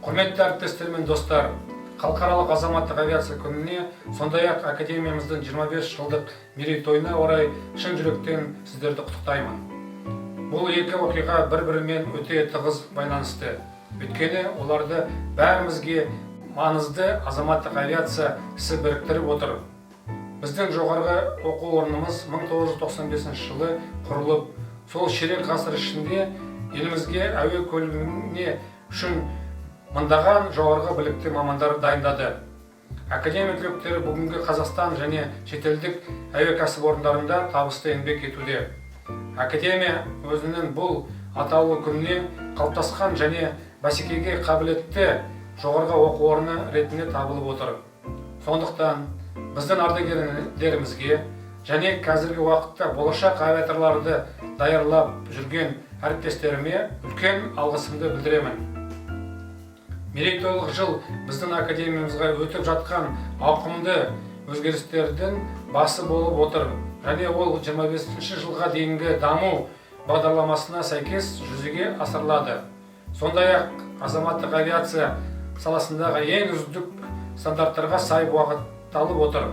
Құрметті әріптестер мен достар, халықаралық азаматтық авиация күніне, сондай-ақ академиямыздың 25 жылдық мерейтойына орай шын жүректен сіздерді құттықтаймын. Бұл екі оқиға бір-бірімен өте тығыз байланысты. Өйткені оларды бәрімізге маңызды азаматтық авиация ісі біріктіріп отыр. Біздің жоғарғы оқу орнымыз 1995 жылы құрылып, сол ширек ғасыр ішінде елімізге әуе көлігіне үшін мыңдаған жоғарғы білікті мамандар дайындады. Академия түлектері бүгінгі Қазақстан және шетелдік әуе кәсіпорындарында табысты еңбек етуде. Академия өзінің бұл атаулы күніне қалыптасқан және бәсекеге қабілетті жоғарғы оқу орны ретінде табылып отыр. Сондықтан біздің ардагерлерімізге және қазіргі уақытта болашақ авиаторларды даярлап жүрген әріптестеріме үлкен алғысымды білдіремін. Мерейтойлық жыл біздің академиямызға өтіп жатқан ауқымды өзгерістердің басы болып отыр, және ол 25 жылға дейінгі даму бағдарламасына сәйкес жүзеге асырылады. Сондай-ақ азаматтық авиация саласындағы ең үздік стандарттарға сай бағытталып отыр.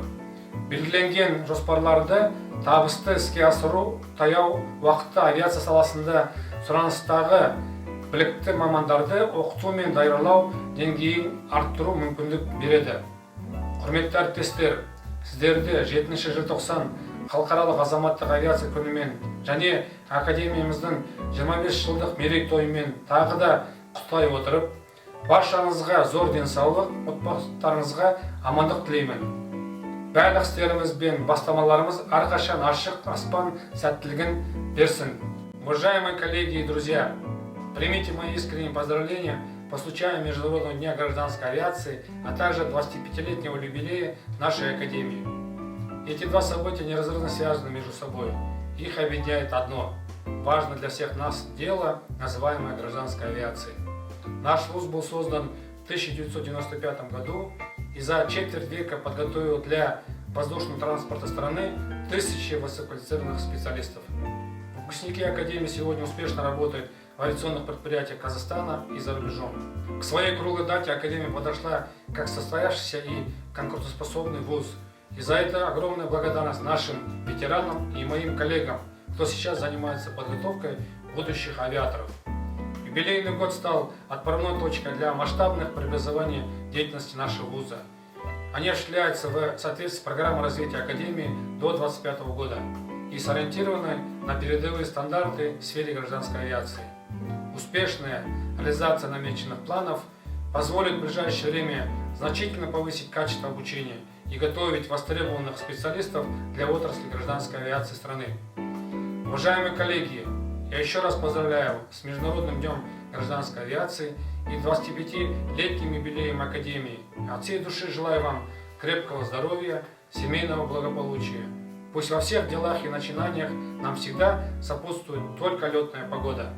Белгіленген жоспарларды табысты іске асыру таяу уақытта авиация саласында сұраныстағы білікті мамандарды оқыту мен даярлау деңгейін арттыру мүмкіндік береді. Құрметті әріптестер, сіздерді 7 желтоқсан халықаралық азаматтық авиация күнімен және академиямыздың 25 жылдық мерейтойымен тағы да құттықтай отырып, баршаңызға зор денсаулық, отбасыларыңызға амандық тілеймін. Барлық істеріміз бен бастамаларымыз әрқашан ашық аспан сәттілігін берсін. Уважаемые коллеги и друзья, примите мои искренние поздравления по случаю Международного дня гражданской авиации, а также 25-летнего юбилея нашей академии. Эти два события неразрывно связаны между собой. Их объединяет одно – важно для всех нас дело, называемое гражданской авиацией. Наш вуз был создан в 1995 году и за четверть века подготовил для воздушного транспорта страны тысячи высококвалифицированных специалистов. Выпускники Академии сегодня успешно работают в авиационных предприятиях Казахстана и за рубежом. К своей круглой дате Академия подошла как состоявшийся и конкурентоспособный вуз. И за это огромная благодарность нашим ветеранам и моим коллегам, кто сейчас занимается подготовкой будущих авиаторов. Юбилейный год стал отправной точкой для масштабных преобразований деятельности нашего вуза. Они осуществляются в соответствии с программой развития Академии до 2025 года и сориентированы на передовые стандарты в сфере гражданской авиации. Успешная реализация намеченных планов позволит в ближайшее время значительно повысить качество обучения и готовить востребованных специалистов для отрасли гражданской авиации страны. Уважаемые коллеги, я еще раз поздравляю с Международным днем гражданской авиации и 25-летним юбилеем Академии. От всей души желаю вам крепкого здоровья, семейного благополучия. Пусть во всех делах и начинаниях нам всегда сопутствует только летная погода.